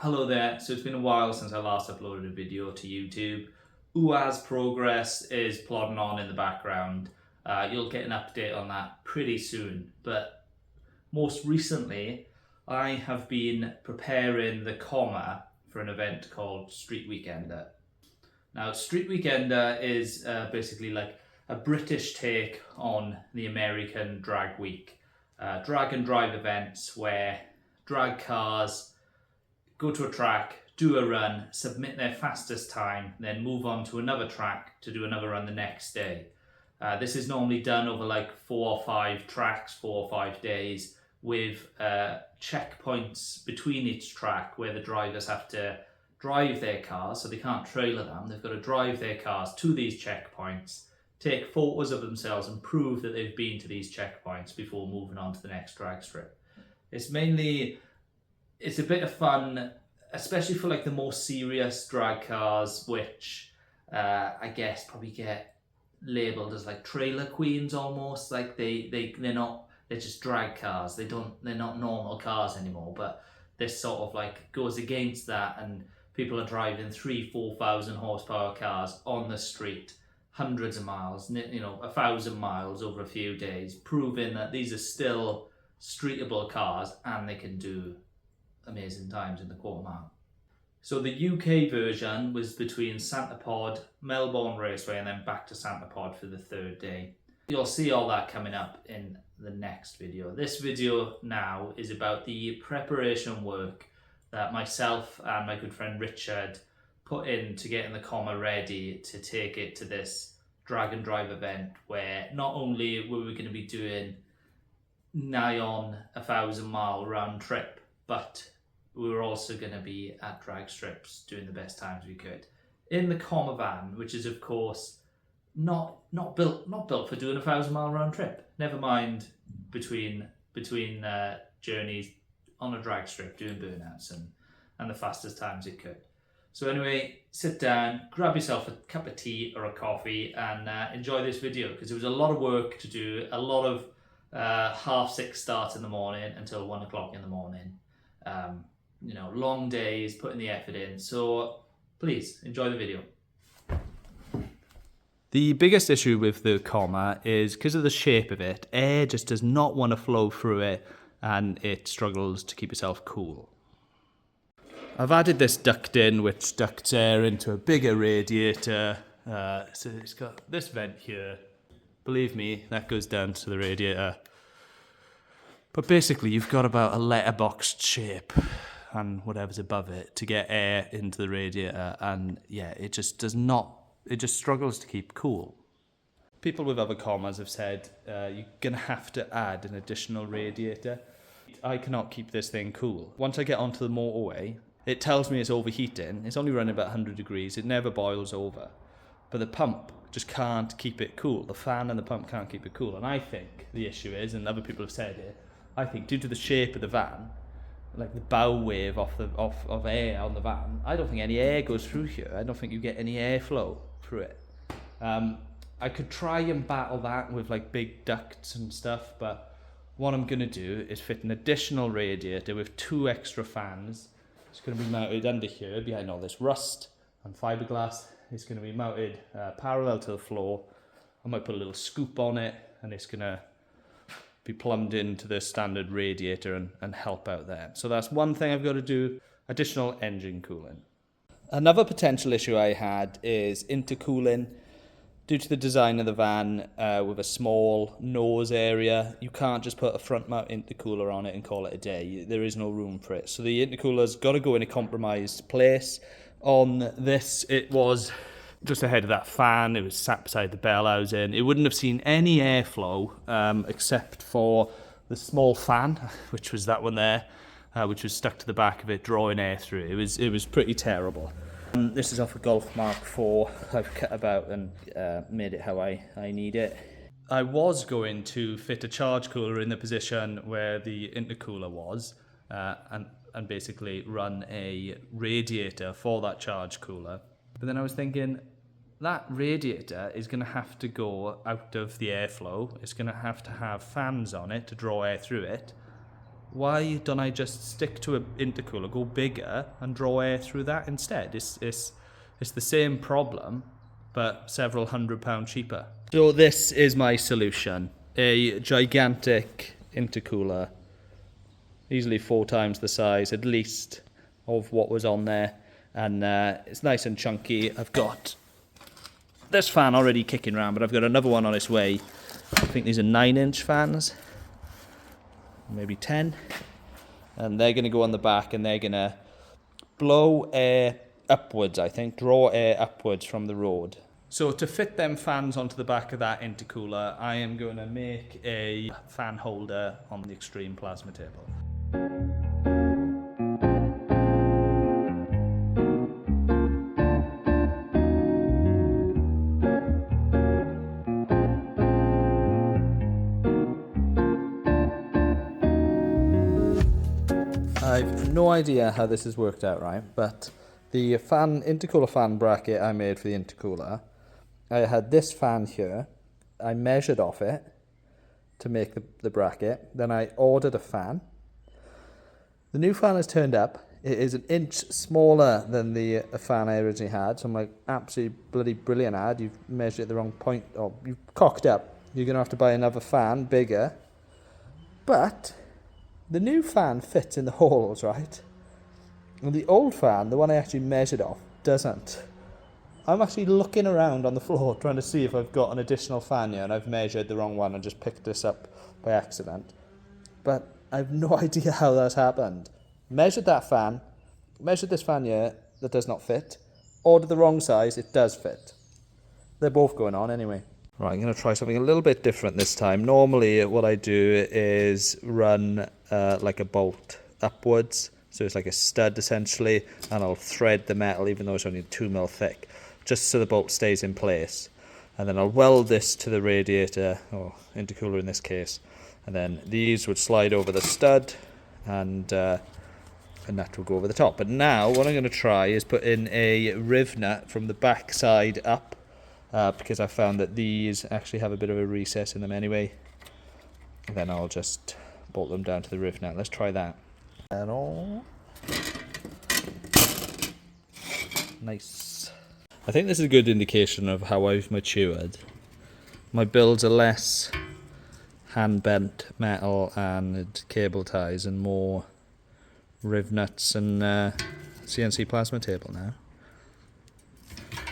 Hello there, so it's been a while since I last uploaded a video to YouTube. UA's progress is plodding on in the background. You'll get an update on that pretty soon, but most recently I have been preparing the comma for an event called Street Weekender. Now Street Weekender is basically like a British take on the American drag week. Drag and drive events where drag cars go to a track, do a run, submit their fastest time, then move on to another track to do another run the next day. This is normally done over like 4 or 5 tracks, 4 or 5 days, with checkpoints between each track where the drivers have to drive their cars, so they can't trailer them. They've got to drive their cars to these checkpoints, take photos of themselves and prove that they've been to these checkpoints before moving on to the next drag strip. It's a bit of fun, especially for like the more serious drag cars, which I guess probably get labelled as like trailer queens almost. Like they're just drag cars. They're not normal cars anymore. But this sort of like goes against that, and people are driving 3,000-4,000 horsepower cars on the street, hundreds of miles, 1,000 miles over a few days, proving that these are still streetable cars and they can do amazing times in the quarter mile. So the UK version was between Santa Pod, Melbourne Raceway, and then back to Santa Pod for the 3rd day. You'll see all that coming up in the next video. This video now is about the preparation work that myself and my good friend Richard put into getting the comma ready to take it to this drag and drive event, where not only were we going to be doing nigh on 1,000-mile round trip, but we were also going to be at drag strips doing the best times we could in the comma van, which is of course not built for doing a 1,000-mile round trip. Never mind between journeys on a drag strip doing burnouts and the fastest times it could. So anyway, sit down, grab yourself a cup of tea or a coffee, and enjoy this video, because it was a lot of work to do, a lot of 6:30 start in the morning until 1 o'clock in the morning. Long days, putting the effort in. So please enjoy the video. The biggest issue with the comma is because of the shape of it, air just does not want to flow through it, and it struggles to keep itself cool. I've added this duct in, which ducts air into a bigger radiator. So it's got this vent here. Believe me, that goes down to the radiator. But basically, you've got about a letterbox shape and whatever's above it to get air into the radiator, and yeah, it just struggles to keep cool. People with other commas have said you're gonna have to add an additional radiator. I cannot keep this thing cool. Once I get onto the motorway, it tells me it's overheating. It's only running about 100 degrees. It never boils over, but the pump just can't keep it cool. The fan and the pump can't keep it cool, and I think the issue is, and other people have said it, I think due to the shape of the van, like the bow wave of air on the van, I don't think any air goes through here. I don't think you get any airflow through it. I could try and battle that with like big ducts and stuff, but what I'm gonna do is fit an additional radiator with 2 extra fans. It's gonna be mounted under here behind all this rust and fiberglass. It's gonna be mounted parallel to the floor. I might put a little scoop on it, and it's gonna be plumbed into the standard radiator and help out there. So that's one thing I've got to do, additional engine cooling. Another potential issue I had is intercooling. Due to the design of the van with a small nose area, you can't just put a front mount intercooler on it and call it a day. There is no room for it. So the intercooler's got to go in a compromised place. On this, it was just ahead of that fan. It was sat beside the bell housing. It wouldn't have seen any airflow except for the small fan, which was that one there, which was stuck to the back of it, drawing air through it. It was pretty terrible. This is off a Golf Mark IV. I've cut about and made it how I need it. I was going to fit a charge cooler in the position where the intercooler was, and basically run a radiator for that charge cooler. But then I was thinking, that radiator is going to have to go out of the airflow. It's going to have fans on it to draw air through it. why don't I just stick to an intercooler, go bigger, and draw air through that instead? It's the same problem, but several £100 cheaper. So this is my solution. A gigantic intercooler, easily 4 times the size, at least, of what was on there. And it's nice and chunky. I've got this fan already kicking around, but I've got another one on its way. I think these are 9-inch fans, maybe 10. And they're going to go on the back, and they're going to blow air upwards, I think, draw air upwards from the road. So to fit them fans onto the back of that intercooler, I am going to make a fan holder on the extreme plasma table. I've no idea how this has worked out, right? But the intercooler fan bracket I made for the intercooler, I had this fan here. I measured off it to make the bracket. Then I ordered a fan. The new fan has turned up. It is an inch smaller than the fan I originally had. So I'm like, absolutely bloody brilliant ad. You've measured it the wrong point, or you've cocked up. You're going to have to buy another fan, bigger. But the new fan fits in the holes, right? And the old fan, the one I actually measured off, doesn't. I'm actually looking around on the floor trying to see if I've got an additional fan here, and I've measured the wrong one and just picked this up by accident. But I have no idea how that's happened. Measured that fan, measured this fan here that does not fit, ordered the wrong size, it does fit. They're both going on anyway. Right, I'm going to try something a little bit different this time. Normally what I do is run like a bolt upwards, so it's like a stud essentially, and I'll thread the metal even though it's only 2mm thick, just so the bolt stays in place. And then I'll weld this to the radiator, or intercooler in this case, and then these would slide over the stud, and that will go over the top. But now what I'm going to try is put in a riv nut from the back side up, because I found that these actually have a bit of a recess in them anyway. And then I'll just bolt them down to the riv nut. Let's try that. Nice. I think this is a good indication of how I've matured. My builds are less hand-bent metal and cable ties and more riv nuts and CNC plasma table now.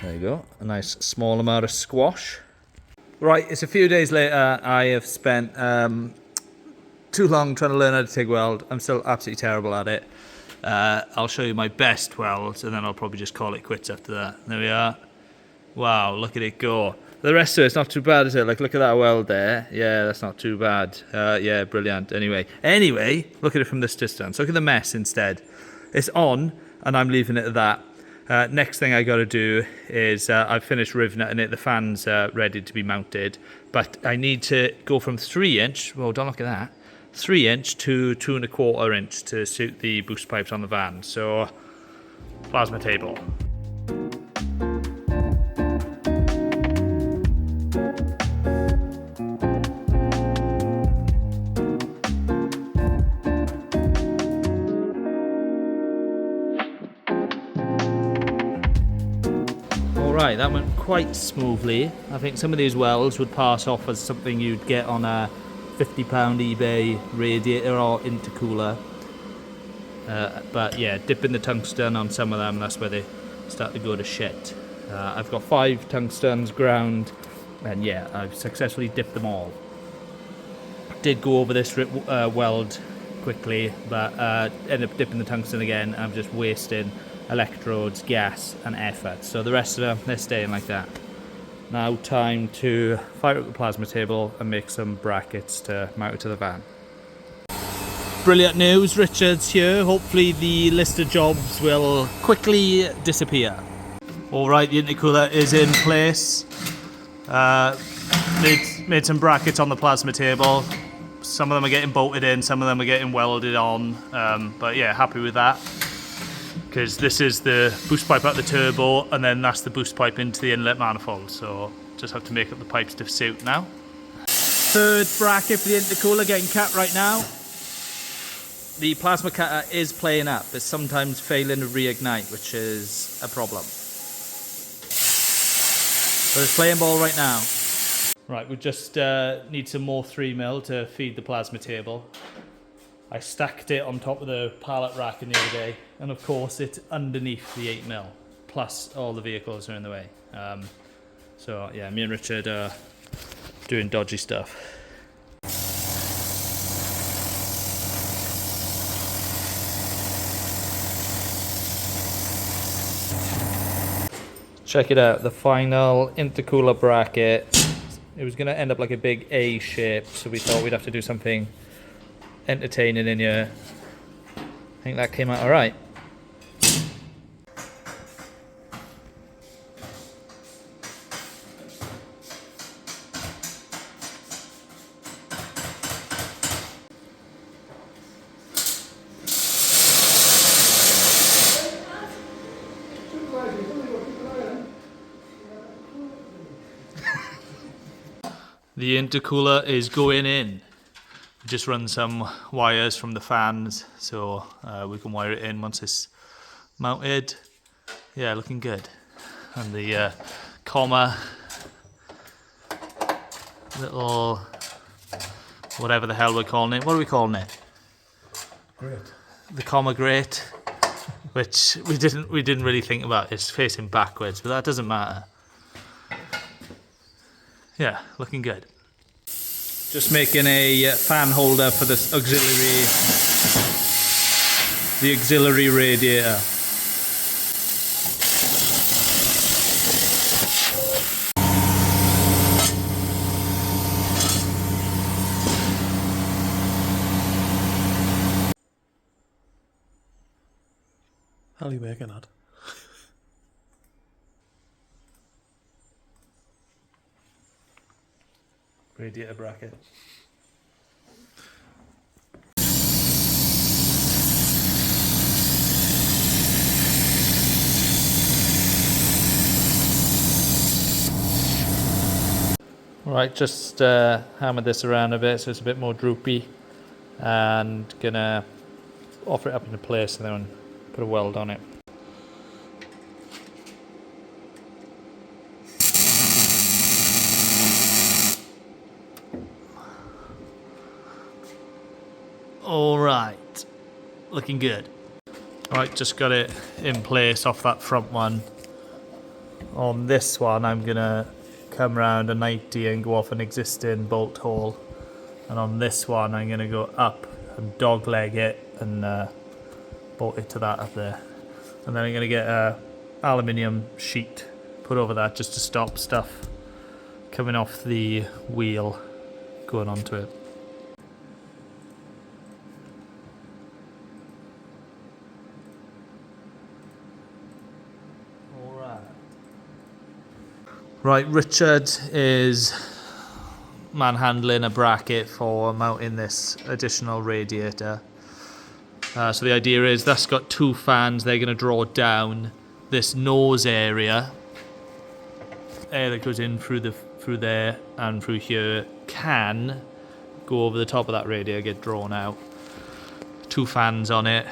There you go, a nice small amount of squash. Right, it's a few days later. I have spent too long trying to learn how to TIG weld. I'm still absolutely terrible at it. I'll show you my best welds, and then I'll probably just call it quits after that. There we are. Wow, look at it go. The rest of it's not too bad, is it? Like, look at that weld there. Yeah, that's not too bad. Yeah, brilliant. Anyway, look at it from this distance. Look at the mess instead. It's on, and I'm leaving it at that. Next thing I got to do is I've finished riv nutting it. The fan's ready to be mounted, but I need to go from 3-inch. Well, don't look at that. 3-inch to 2¼ inch to suit the boost pipes on the van. So, plasma table. Right, that went quite smoothly. I think some of these welds would pass off as something you'd get on a £50 eBay radiator or intercooler. But yeah, dipping the tungsten on some of them, that's where they start to go to shit. I've got 5 tungstens ground, and yeah, I've successfully dipped them all. Did go over this weld quickly, but ended up dipping the tungsten again. I'm just wasting electrodes, gas and effort. So the rest of them, they're staying like that. Now time to fire up the plasma table and make some brackets to mount it to the van. Brilliant news, Richard's here. Hopefully the list of jobs will quickly disappear. Alright, the intercooler is in place. Made some brackets on the plasma table. Some of them are getting bolted in, some of them are getting welded on. But yeah, happy with that. Because this is the boost pipe out the turbo, and then that's the boost pipe into the inlet manifold. So just have to make up the pipes to suit now. Third bracket for the intercooler getting cut right now. the plasma cutter is playing up. It's sometimes failing to reignite, which is a problem. But it's playing ball right now. Right, we just need some more 3mm to feed the plasma table. I stacked it on top of the pallet rack in the other day, and of course it's underneath the 8mm, plus all the vehicles are in the way. So yeah, me and Richard are doing dodgy stuff. Check it out, the final intercooler bracket. It was going to end up like a big A shape, so we thought we'd have to do something entertaining in here. I think that came out alright. The intercooler is going in. Just run some wires from the fans so we can wire it in once it's mounted. Yeah, looking good. And the comma, little whatever the hell we're calling it. What are we calling it? Grate. The comma grate, which we didn't really think about. It's facing backwards, but that doesn't matter. Yeah, looking good. Just making a fan holder for this auxiliary radiator. How are you making that? Radiator bracket. Right, just hammered this around a bit so it's a bit more droopy, and gonna offer it up into place and then put a weld on it. Alright, looking good. Alright, just got it in place off that front one. On this one I'm gonna come round a 90 and go off an existing bolt hole, and on this one I'm gonna go up and dog leg it and bolt it to that up there, and then I'm gonna get a aluminium sheet put over that just to stop stuff coming off the wheel going onto it. Right, Richard is manhandling a bracket for mounting this additional radiator. So the idea is that's got two fans. They're going to draw down this nose area. Air that goes in through there and through here can go over the top of that radiator, get drawn out. Two fans on it.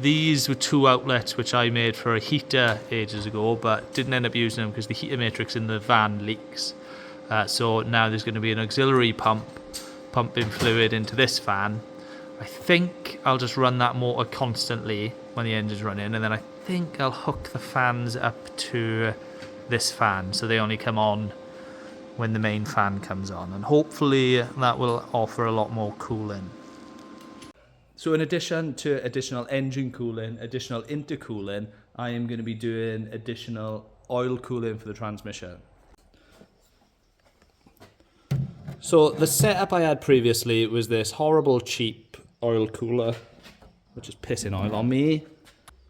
These were two outlets which I made for a heater ages ago, but didn't end up using them because the heater matrix in the van leaks. So now there's going to be an auxiliary pump pumping fluid into this fan. I think I'll just run that motor constantly when the engine's running, and then I think I'll hook the fans up to this fan so they only come on when the main fan comes on, and hopefully that will offer a lot more cooling. So in addition to additional engine cooling, additional intercooling, I am going to be doing additional oil cooling for the transmission. So the setup I had previously was this horrible cheap oil cooler, which is pissing oil on me.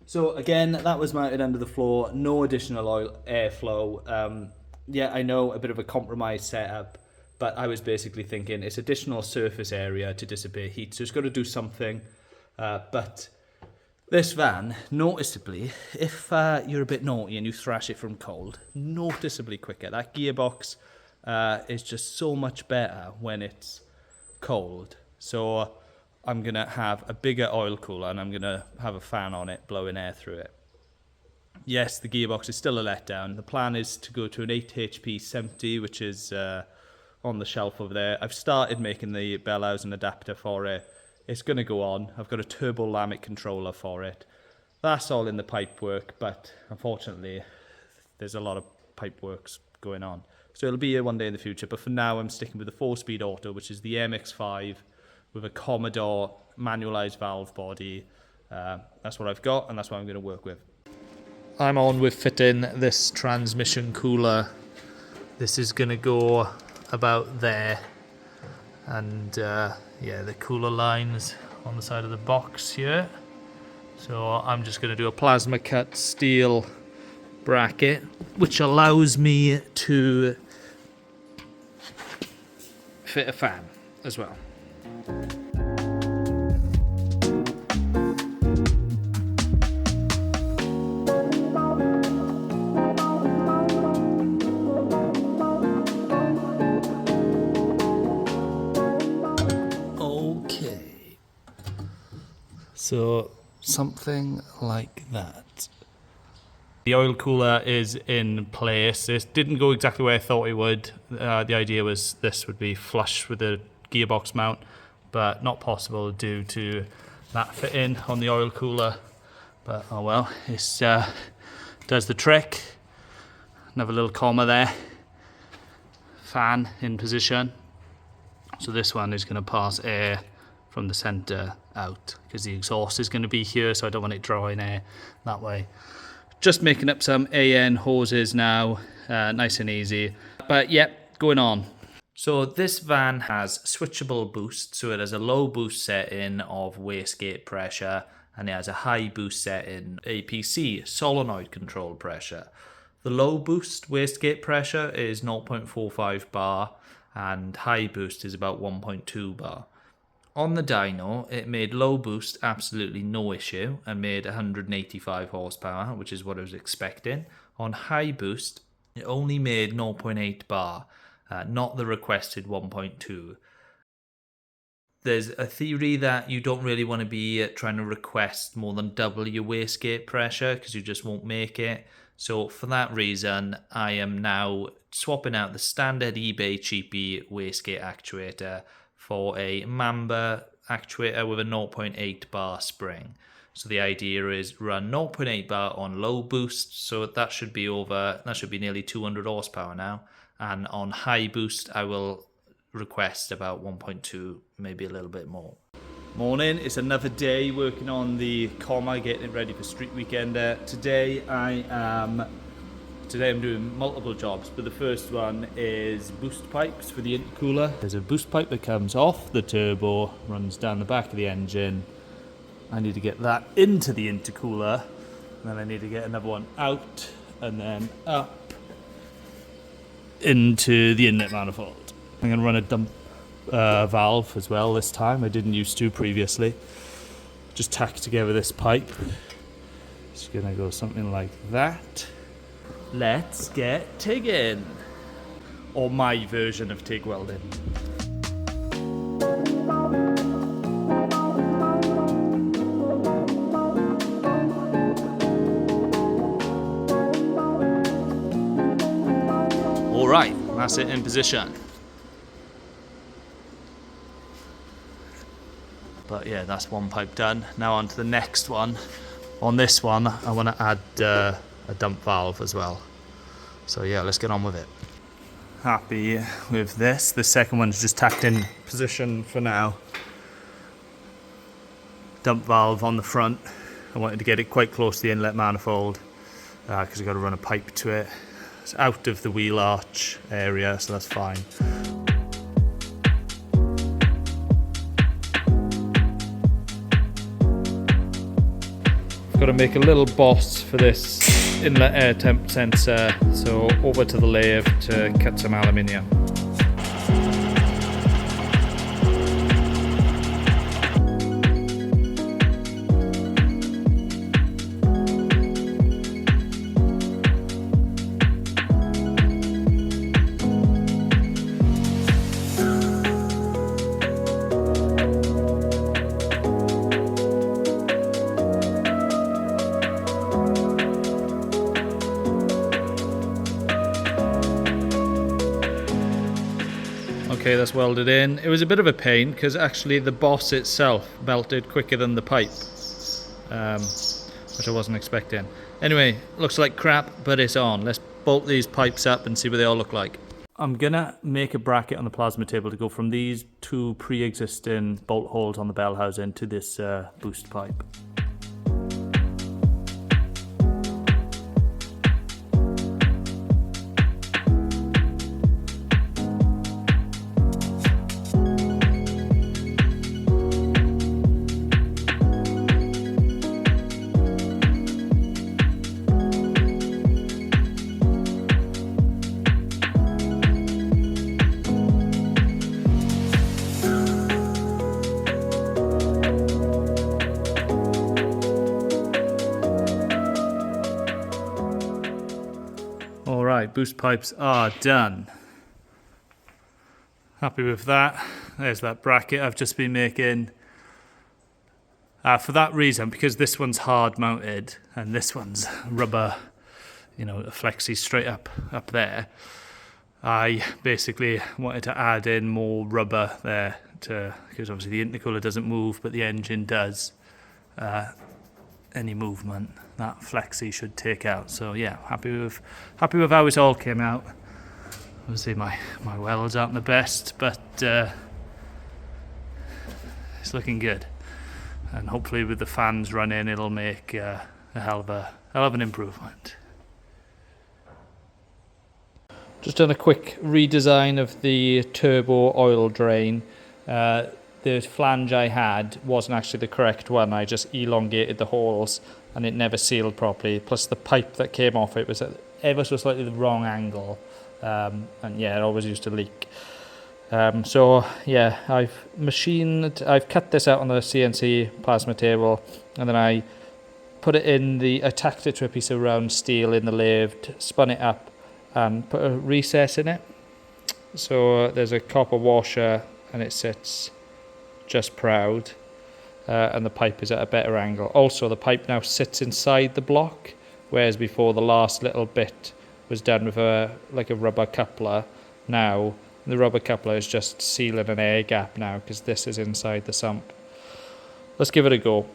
So again, that was mounted under the floor, no additional oil airflow. Yeah, I know, a bit of a compromised setup, but I was basically thinking it's additional surface area to dissipate heat, so it's got to do something. But this van, noticeably, if you're a bit naughty and you thrash it from cold, noticeably quicker. That gearbox is just so much better when it's cold. So I'm going to have a bigger oil cooler and I'm going to have a fan on it blowing air through it. Yes, the gearbox is still a letdown. The plan is to go to an 8 HP 70, which is on the shelf over there. I've started making the bell housing adapter for it. It's going to go on. I've got a turbo Lamic controller for it. That's all in the pipe work, but unfortunately, there's a lot of pipe works going on. So it'll be here one day in the future, but for now, I'm sticking with the 4-speed auto, which is the MX-5 with a Commodore manualized valve body. That's what I've got, and that's what I'm going to work with. I'm on with fitting this transmission cooler. This is going to go about there, and yeah, the cooler lines on the side of the box here. So I'm just going to do a plasma cut steel bracket, which allows me to fit a fan as well. Okay, so something like that. The oil cooler is in place. This didn't go exactly where I thought it would. The idea was this would be flush with the gearbox mount, but not possible due to that fitting on the oil cooler. But oh well, it does the trick. Another little comma there. Fan in position. So this one is going to pass air from the center out because the exhaust is going to be here, so I don't want it drawing air that way. Just making up some AN hoses now, nice and easy. But yep, going on. So this van has switchable boost, so it has a low boost setting of wastegate pressure, and it has a high boost setting APC, solenoid control pressure. The low boost wastegate pressure is 0.45 bar, and high boost is about 1.2 bar. On the dyno, it made low boost absolutely no issue and made 185 horsepower, which is what I was expecting. On high boost, it only made 0.8 bar, not the requested 1.2. There's a theory that you don't really want to be trying to request more than double your wastegate pressure because you just won't make it. So for that reason, I am now swapping out the standard eBay cheapy wastegate actuator for a Mamba actuator with a 0.8 bar spring. So the idea is run 0.8 bar on low boost, so that should be nearly 200 horsepower now. And on high boost, I will request about 1.2, maybe a little bit more. Morning, it's another day working on the comma, getting it ready for Street Weekender. Today I'm doing multiple jobs, but the first one is boost pipes for the intercooler. There's a boost pipe that comes off the turbo, runs down the back of the engine. I need to get that into the intercooler, and then I need to get another one out and then up into the inlet manifold. I'm going to run a dump valve as well this time. I didn't used to previously. Just tack together this pipe. It's going to go something like that. Let's get TIGging, or my version of TIG welding. All right, that's it in position. But yeah, that's one pipe done. Now on to the next one. On this one, I want to add a dump valve as well. So yeah, let's get on with it. Happy with this. The second one's just tacked in position for now. Dump valve on the front. I wanted to get it quite close to the inlet manifold because I've got to run a pipe to it. It's out of the wheel arch area, so that's fine. Got to make a little boss for this inlet air temp sensor, so over to the lathe to cut some aluminium. Okay, that's welded in. It was a bit of a pain because actually the boss itself melted quicker than the pipe, which I wasn't expecting. Anyway, looks like crap, but it's on. Let's bolt these pipes up and see what they all look like. I'm gonna make a bracket on the plasma table to go from these two pre-existing bolt holes on the bell housing to this boost pipe. Alright, boost pipes are done. Happy with that. There's that bracket I've just been making. For that reason, because this one's hard mounted and this one's rubber, you know, flexi straight up there, I basically wanted to add in more rubber there because obviously the intercooler doesn't move, but the engine does. Any movement that flexi should take out. So yeah, happy with how it all came out. Obviously my welds aren't the best, but it's looking good. And hopefully with the fans running, it'll make a hell of an improvement. Just done a quick redesign of the turbo oil drain. The flange I had wasn't actually the correct one. I just elongated the holes and it never sealed properly. Plus the pipe that came off it was at ever so slightly the wrong angle. And yeah, it always used to leak. So yeah, I've cut this out on the CNC plasma table, and then I attacked it to a piece of round steel in the lathe, spun it up and put a recess in it. So there's a copper washer and it sits just proud, and the pipe is at a better angle. Also, the pipe now sits inside the block, whereas before the last little bit was done with a rubber coupler. Now the rubber coupler is just sealing an air gap now because this is inside the sump. Let's give it a go.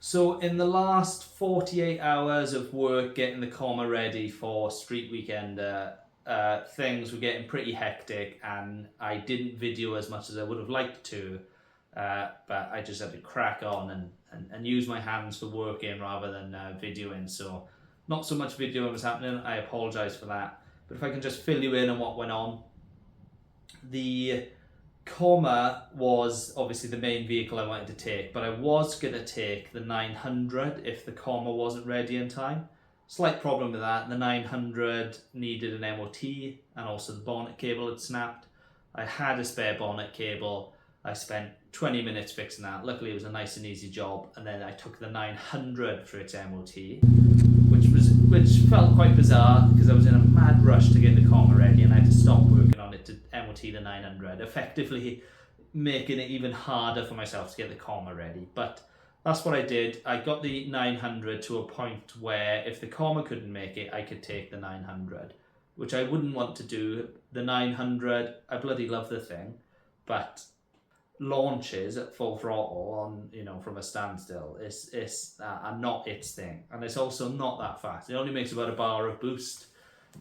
So in the last 48 hours of work getting the comma ready for Street Weekender, things were getting pretty hectic and I didn't video as much as I would have liked to, but I just had to crack on and use my hands for working rather than videoing. So not so much videoing was happening, I apologise for that. But if I can just fill you in on what went on. The comma was obviously the main vehicle I wanted to take, but I was going to take the 900 if the comma wasn't ready in time. Slight problem with that, the 900 needed an MOT and also the bonnet cable had snapped. I had a spare bonnet cable, I spent 20 minutes fixing that. Luckily it was a nice and easy job, and then I took the 900 for its MOT, which felt quite bizarre because I was in a mad rush to get the comma ready and I had to stop working on it to MOT the 900, effectively making it even harder for myself to get the comma ready. But that's what I did. I got the 900 to a point where if the comma couldn't make it, I could take the 900, which I wouldn't want to do. The 900, I bloody love the thing, but launches at full throttle on, you know, from a standstill are not its thing, and it's also not that fast. It only makes about a bar of boost.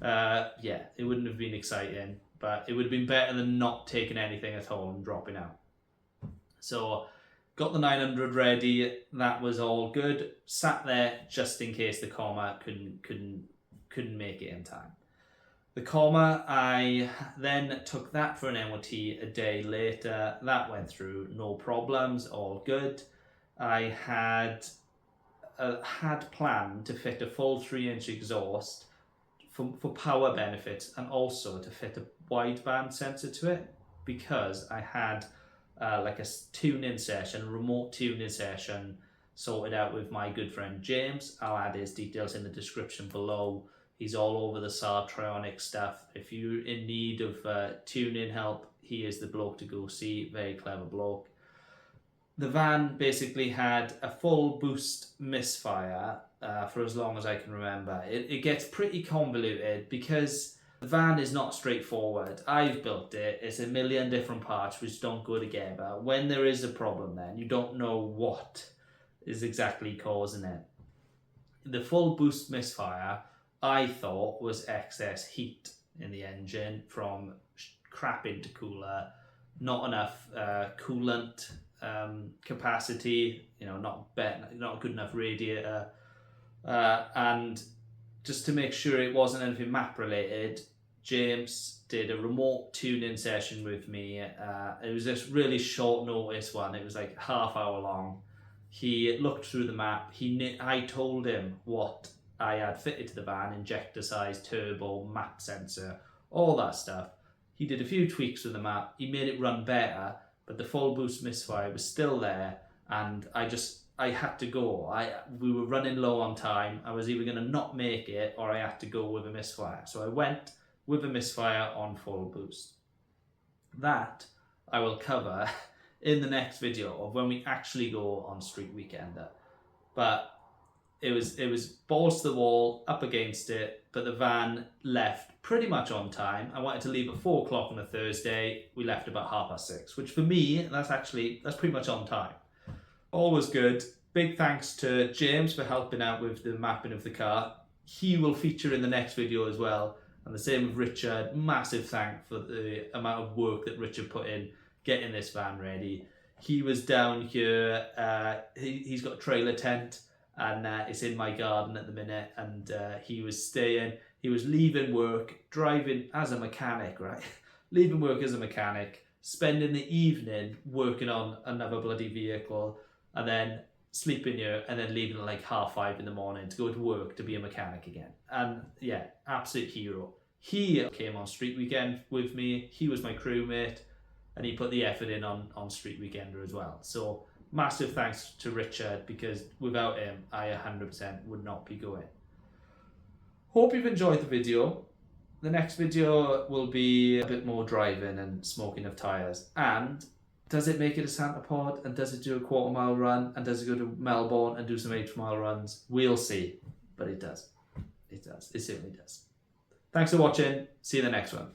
Yeah, it wouldn't have been exciting, but it would have been better than not taking anything at all and dropping out. So got the 900 ready, that was all good. Sat there just in case the comma couldn't make it in time. The comma, I then took that for an MOT a day later. That went through, no problems, all good. I had planned to fit a full 3-inch exhaust for power benefits and also to fit a wideband sensor to it, because I had like a tune-in session, a remote tune-in session sorted out with my good friend James. I'll add his details in the description below. He's all over the Saab Trionic stuff. If you're in need of tune-in help, he is the bloke to go see. Very clever bloke. the van basically had a full boost misfire for as long as I can remember. It gets pretty convoluted because the van is not straightforward. I've built it. It's a million different parts which don't go together. When there is a problem then, you don't know what is exactly causing it. The full boost misfire, I thought, was excess heat in the engine from crap intercooler, not enough coolant capacity, not good enough radiator, and just to make sure it wasn't anything map related, James did a remote tuning session with me. It was this really short notice one. It was like half hour long. He looked through the map. I told him what I had fitted to the van: injector size, turbo, map sensor, all that stuff. He did a few tweaks with the map. He made it run better, but the full boost misfire was still there, and I had to go. We were running low on time. I was either going to not make it or I had to go with a misfire. So I went with a misfire on full boost. That I will cover in the next video of when we actually go on Street Weekender. But it was balls to the wall, up against it, but the van left pretty much on time. I wanted to leave at 4 o'clock on a Thursday. We left about 6:30, which for me, that's pretty much on time. All was good. Big thanks to James for helping out with the mapping of the car. He will feature in the next video as well. And the same with Richard. Massive thank for the amount of work that Richard put in getting this van ready. He was down here. He's got a trailer tent, and it's in my garden at the minute. And he was staying. He was leaving work, driving as a mechanic, right? Leaving work as a mechanic, spending the evening working on another bloody vehicle, and then sleeping here, and then leaving at like 5:30 in the morning to go to work to be a mechanic again. And yeah, absolute hero. He came on Street Weekend with me. He was my crewmate, and he put the effort in on Street Weekender as well. So massive thanks to Richard, because without him, I 100% would not be going. Hope you've enjoyed the video. The next video will be a bit more driving and smoking of tyres. And does it make it a Santa Pod? And does it do a 1/4 mile run? And does it go to Melbourne and do some 8-mile runs? We'll see. But it does. It does. It certainly does. Thanks for watching. See you in the next one.